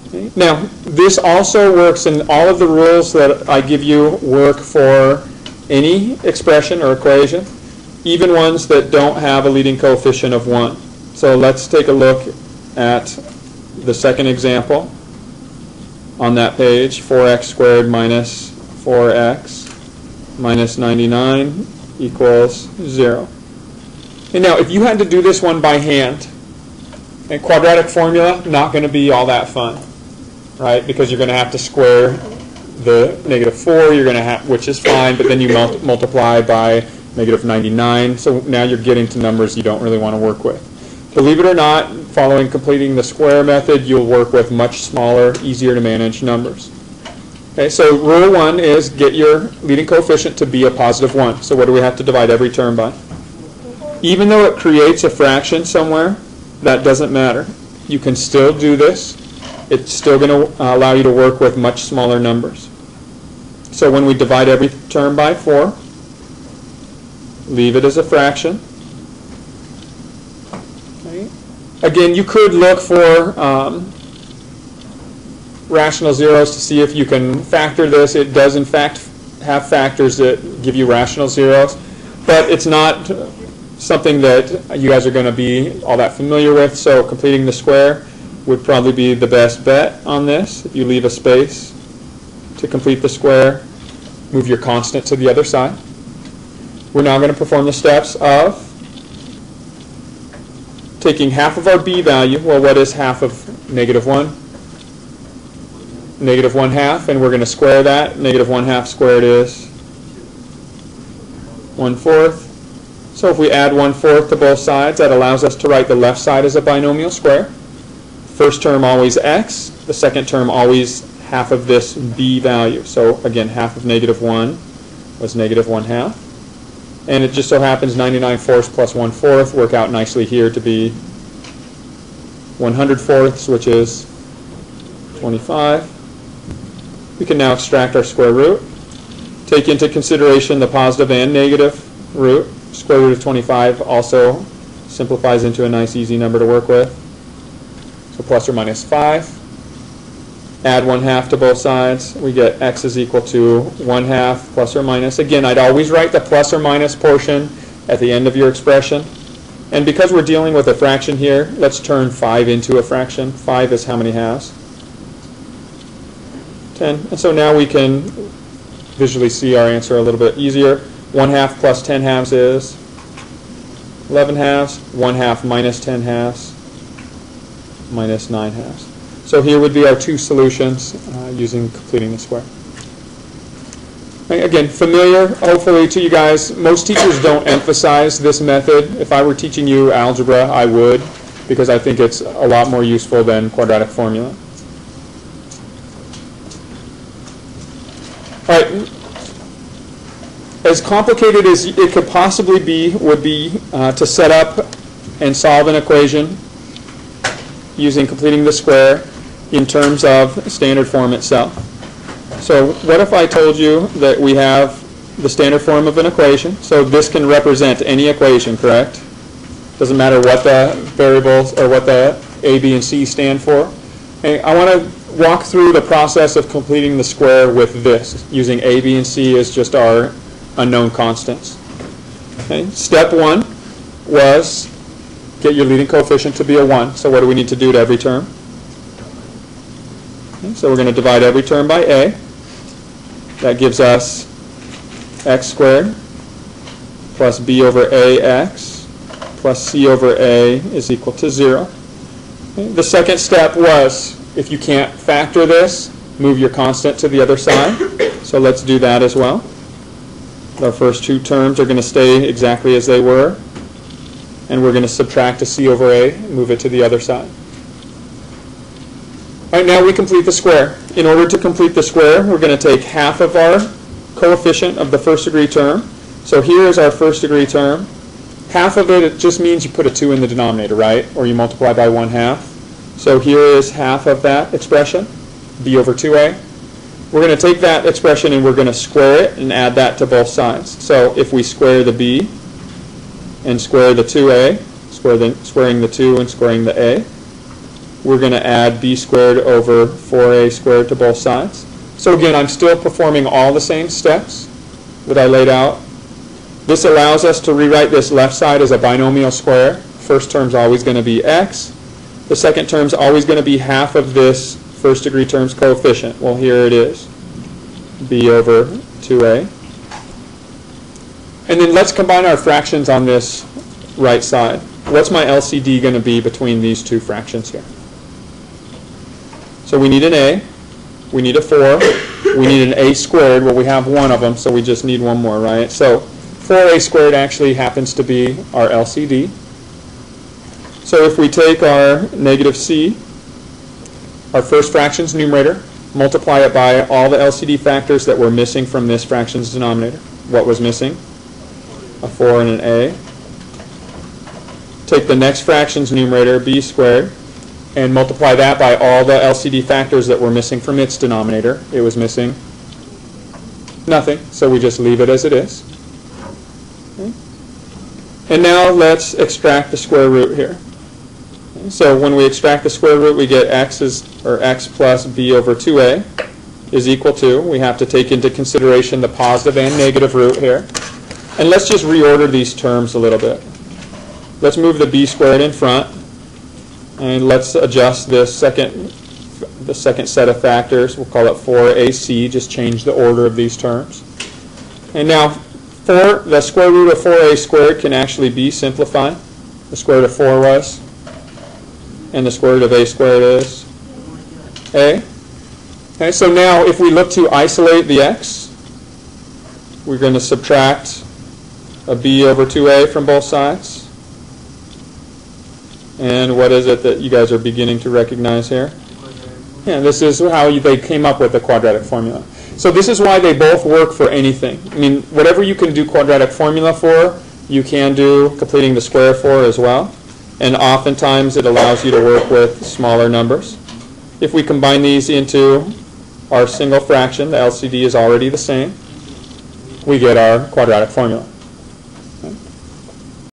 Okay. Now, this also works, and all of the rules that I give you work for any expression or equation, even ones that don't have a leading coefficient of 1. So let's take a look at the second example on that page. 4x squared minus 4x minus 99 equals 0. And now, if you had to do this one by hand, and quadratic formula, not going to be all that fun, right? Because you're going to have to square the negative 4, you're going to have, which is fine, but then you multiply by negative 99. So now you're getting to numbers you don't really want to work with. Believe it or not, following completing the square method, you'll work with much smaller, easier to manage numbers. Okay, so rule 1 is get your leading coefficient to be a positive 1. So what do we have to divide every term by? Even though it creates a fraction somewhere, that doesn't matter. You can still do this. It's still going to allow you to work with much smaller numbers. So when we divide every term by 4, leave it as a fraction. Okay. Again, you could look for rational zeros to see if you can factor this. It does, in fact, have factors that give you rational zeros, but it's not something that you guys are going to be all that familiar with, so completing the square would probably be the best bet on this. If you leave a space to complete the square, move your constant to the other side. We're now going to perform the steps of taking half of our b value. Well, what is half of negative 1? Negative 1/2, and we're going to square that. Negative 1/2 squared is 1/4. So if we add 1/4 to both sides, that allows us to write the left side as a binomial square. First term always x, the second term always half of this b value. So again, half of negative 1 was negative 1/2. And it just so happens 99/4 plus 1/4 work out nicely here to be 100/4, which is 25. We can now extract our square root. Take into consideration the positive and negative root. Square root of 25 also simplifies into a nice easy number to work with. So plus or minus 5. Add 1/2 to both sides. We get x is equal to 1/2 plus or minus. Again, I'd always write the plus or minus portion at the end of your expression. And because we're dealing with a fraction here, let's turn 5 into a fraction. 5 is how many halves? 10. And so now we can visually see our answer a little bit easier. 1/2 plus 10 halves is 11 halves. 1/2 minus 10 halves minus 9 halves. So here would be our two solutions using completing the square. Again, familiar, hopefully, to you guys. Most teachers don't emphasize this method. If I were teaching you algebra, I would, because I think it's a lot more useful than quadratic formula. All right. As complicated as it could possibly be would be to set up and solve an equation using completing the square in terms of standard form itself. So what if I told you that we have the standard form of an equation? So this can represent any equation, correct? Doesn't matter what the variables or what the a, b, and c stand for. And I want to walk through the process of completing the square with this, using a, b, and c as just our unknown constants. Okay. Step 1 was get your leading coefficient to be a 1. So what do we need to do to every term? Okay. So we're going to divide every term by a. That gives us x squared plus b over ax plus c over a is equal to 0. Okay. The second step was, if you can't factor this, move your constant to the other side. So let's do that as well. Our first two terms are going to stay exactly as they were, and we're going to subtract a c over a and move it to the other side. All right, now we complete the square. In order to complete the square, we're going to take half of our coefficient of the first degree term. So here is our first degree term. Half of it just means you put a 2 in the denominator, right? Or you multiply by 1/2. So here is half of that expression, b over 2a. We're going to take that expression and we're going to square it and add that to both sides. So if we square the b and square the 2a, squaring the 2 and squaring the a, we're going to add b squared over 4a squared to both sides. So again, I'm still performing all the same steps that I laid out. This allows us to rewrite this left side as a binomial square. First term's always going to be x. The second term's always going to be half of this first degree term's coefficient. Well, here it is, b over 2a. And then let's combine our fractions on this right side. What's my LCD going to be between these two fractions here? So we need an a, we need a 4, we need an a squared. Well, we have one of them, so we just need one more, right? So 4a squared actually happens to be our LCD. So if we take our negative c, our first fraction's numerator, multiply it by all the LCD factors that were missing from this fraction's denominator. What was missing? A 4 and an a. Take the next fraction's numerator, b squared, and multiply that by all the LCD factors that were missing from its denominator. It was missing nothing, so we just leave it as it is. Okay. And now let's extract the square root here. Okay. So when we extract the square root, we get x plus b over 2a is equal to, we have to take into consideration the positive and negative root here. And let's just reorder these terms a little bit. Let's move the b squared in front, and let's adjust the second set of factors. We'll call it 4ac, just change the order of these terms. And now the square root of 4a squared can actually be simplified. The square root of 4 was, and the square root of a squared is a. Okay, so now if we look to isolate the x, we're going to subtract a b over 2a from both sides. And what is it that you guys are beginning to recognize here? Yeah, this is how they came up with the quadratic formula. So this is why they both work for anything. I mean, whatever you can do quadratic formula for, you can do completing the square for as well. And oftentimes it allows you to work with smaller numbers. If we combine these into our single fraction, the LCD is already the same, we get our quadratic formula.